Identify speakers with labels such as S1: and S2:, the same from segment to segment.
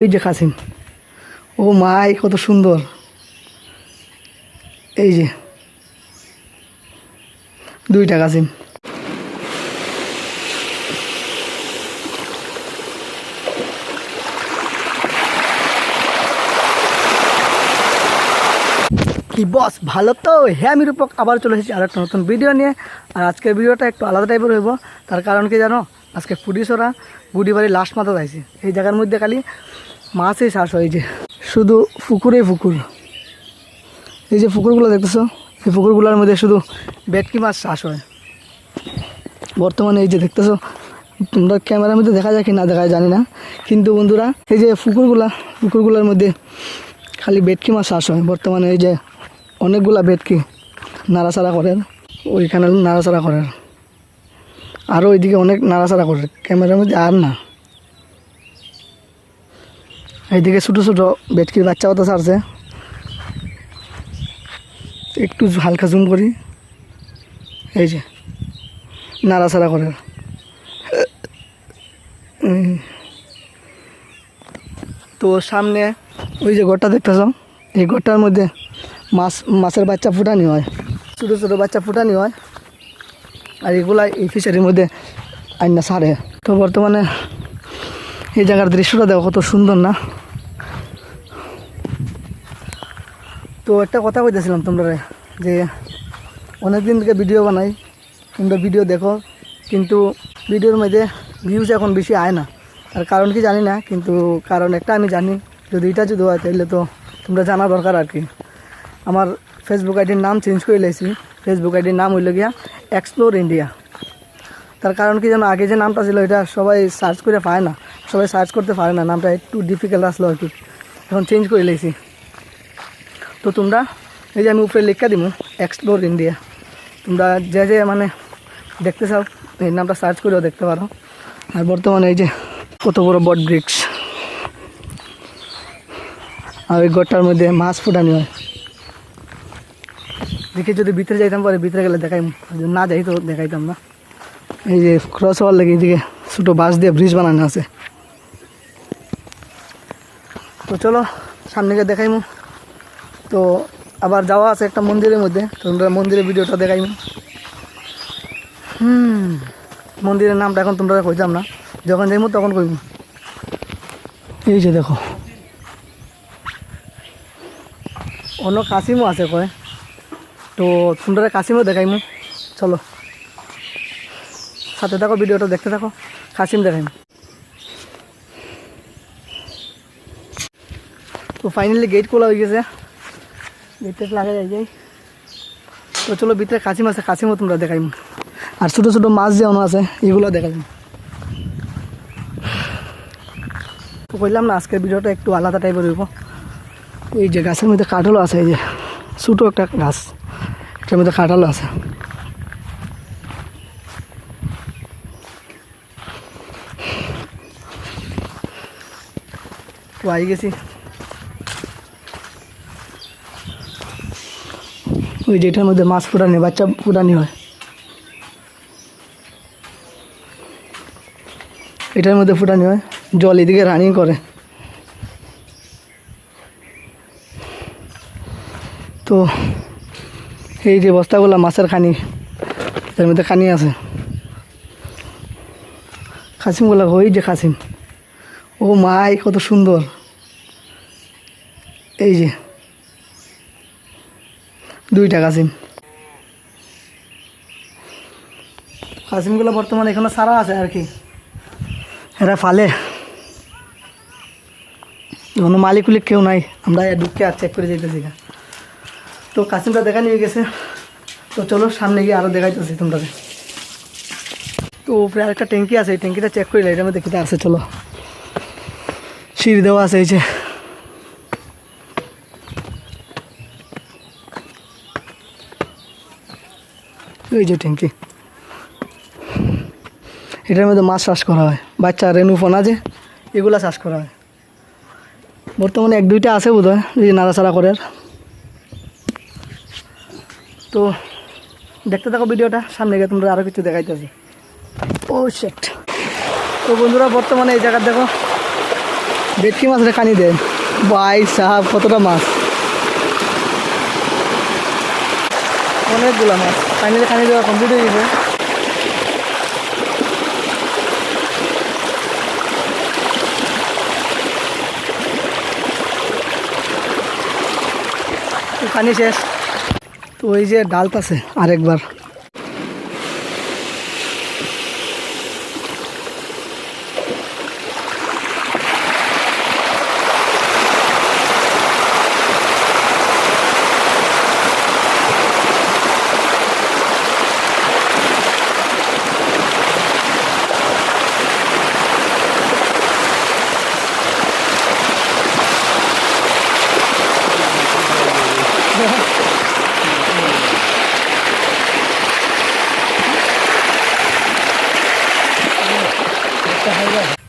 S1: এই যে কাসিম, ও মাই কত সুন্দর। এই যে দুইটা কাসিম। কি বস, ভালো তো? হ্যাঁ, আমি রূপক আবার চলে এসেছি আর একটা নতুন ভিডিও নিয়ে। আর আজকের ভিডিওটা একটু আলাদা টাইপের হইব। তার কারণ কি জানো, আজকে পুলিশরা গুডিবাড়ি লাস্ট মাথা যাইছে। এই জায়গার মধ্যে খালি মাছই চাষ হয়, যে শুধু পুকুরে পুকুর। এই যে পুকুরগুলো দেখতেছো, এই পুকুরগুলোর মধ্যে শুধু ভেটকি মাছ চাষ হয় বর্তমানে। এই যে দেখতেছো, তোমরা ক্যামেরার মধ্যে দেখা যায় কি না দেখা যায় জানি না, কিন্তু বন্ধুরা এই যে পুকুরগুলোর মধ্যে খালি ভেটকি মাছ চাষ হয় বর্তমানে। এই যে অনেকগুলা ভেটকি নাড়াচাড়া করে, ওইখানে নাড়াচাড়া করে, আরও ওইদিকে অনেক নাড়াচাড়া করে, ক্যামেরার মধ্যে আর না। এইদিকে ছোটো ছোটো ভেটকির বাচ্চাও তো ছাড়ছে, একটু হালকা জুম করি। এই যে নাড়াচাড়া করে। তো সামনে ওই যে ঘরটা দেখতেছ, এই ঘরটার মধ্যে মাছের বাচ্চা ফুটানি হয়, ছোটো ছোটো বাচ্চা ফুটানি হয়। আর এগুলা এই ফিশারির মধ্যে আইনা ছাড়ে। তো বর্তমানে এই জায়গার দৃশ্যটা দেখো কত সুন্দর না? তো একটা কথা কইতেছিলাম তোমরা, যে অনেক দিন থেকে ভিডিও বানাই, তোমরা ভিডিও দেখো, কিন্তু ভিডিওর মধ্যে ভিউজ এখন বেশি আয় না। তার কারণ কি জানি না, কিন্তু কারণ একটা আমি জানি, যদি এটা যদি হয় তাহলে তো তোমরা জানা দরকার আর কি। আমার ফেসবুক আইডির নাম চেঞ্জ করে লেছি। ফেসবুক আইডির নাম হইল গিয়া এক্সপ্লোর ইন্ডিয়া। তার কারণ কি জানো, আগে যে নামটা ছিল এটা সবাই সার্চ করে পায় না, সবাই সার্চ করতে পারে না, নামটা একটু ডিফিকাল্ট আসলো আর কি। এখন চেঞ্জ করে লেছি। তো তোমরা এই যে আমি উপরে লেখা দিব এক্সপ্লোর ইন্ডিয়া, তোমরা যে যে মানে দেখতে চাও এই নামটা সার্চ করেও দেখতে পারো। আর বর্তমানে এই যে কত বড় বট ব্রিক্স, আর ওই ঘরটার মধ্যে মাছ ফুটানি হয়। দেখে যদি ভিতরে যাইতাম পারে, ভিতরে গেলে দেখাইম, না যাই তো দেখাইতাম না। এই যে ক্রস হওয়ার লেগে এইদিকে ছোটো বাঁশ দিয়ে ব্রিজ বানানো আছে। তো চলো সামনে গিয়ে দেখাইমু। তো আবার যাওয়া আছে একটা মন্দিরের মধ্যে, তোমরা মন্দিরের ভিডিওটা দেখাইমু। মন্দিরের নামটা এখন তোমরা কইতাম না, যখন যাইমু তখন কইমু। এই যে দেখো অন্য কাসিমও আছে কয়, তো তোমরা কাসিমও দেখাইমু। চলো সাথে থাকো, ভিডিওটা দেখতে থাকো, কাসিম দেখাইমু। তো ফাইনালি গেট খোলা হয়ে গেছে, গেটটা লাগা যাই। তো চলো ভিতরে কাসিম আছে, কাসিমও তোমরা দেখাইমু। আর ছোটো ছোটো মাছ যেমন আছে এগুলো দেখাইমু। তো কইলাম না আজকের ভিডিওটা একটু আলাদা টাইপের হইব। এই যে গাছের মধ্যে কাঁঠালও আছে, এই যে ছোটো একটা গাছ, এটার মধ্যে কাঁঠালও আছে। তো আই গেছি, ওই যেটার মধ্যে মাছ ফুটানি, বাচ্চা ফুটানি হয়, এটার মধ্যে ফুটানি হয়, জল এদিকে রানিং করে। তো এই যে বস্তাগুলো মাছের খানি, এর মধ্যে খানি আছে। কাসিমগুলো ওই যে কাসিম, ও মাই কত সুন্দর। এই যে দুইটা কাসিম। কাসিমগুলো বর্তমানে এখানে সারা আছে আর কি, এরা ফালে, কোনো মালিক উলিক কেউ নাই, আমরা ঢুককে আর চেক করে যেতেছি। তো কাসিমটা দেখা নিয়ে গেছে। তো চলো সামনে গিয়ে আরও দেখাইতেছি তোমরা। তো উপরে আরেকটা ট্যাঙ্কি আছে, এই ট্যাঙ্কিটা চেক করিলে এটার মধ্যে কিটা আছে। চলো সিঁড়ি দেওয়া আছে, এই যে এই যে ট্যাঙ্কি, এটার মধ্যে মাছ চাষ করা হয়, বাচ্চা রেণুফোনা যে এগুলা চাষ করা হয়। বর্তমানে এক দুইটা আছে বোধ হয়, এই যে নাড়াচাড়া করে। তো দেখতে থাকো ভিডিওটা, সামনে গিয়ে তোমরা আরও কিছু দেখাইতেছি। ও সেট। তো বন্ধুরা বর্তমানে এই জায়গা দেখো ভেটকি মাছটা কানি দেন ভাই সাহাব, কতটা মাছ, অনেকগুলো মাছ। ফাইনালি কানি দেওয়া কমপ্লিট হয়ে গেছে। পানি শেষ। তো ওই যে ডালতাছে আরেকবার।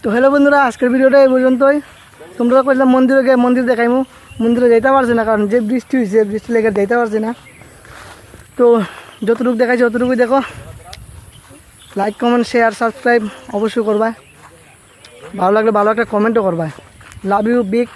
S1: তো হ্যালো বন্ধুরা, আজকের ভিডিওটা এই পর্যন্তই। তোমরা কইলাম মন্দিরে গিয়ে মন্দির দেখাইমু, মন্দিরে যাইতে পারছি না, কারণ যে বৃষ্টি হয়েছে, বৃষ্টি লেগে যাইতে পারছি না। তো যতটুকু দেখাইছি অতটুকুই দেখো। লাইক, কমেন্ট, শেয়ার, সাবস্ক্রাইব অবশ্যই করবা। ভালো লাগলে ভালো একটা কমেন্টও করবা। Love you big.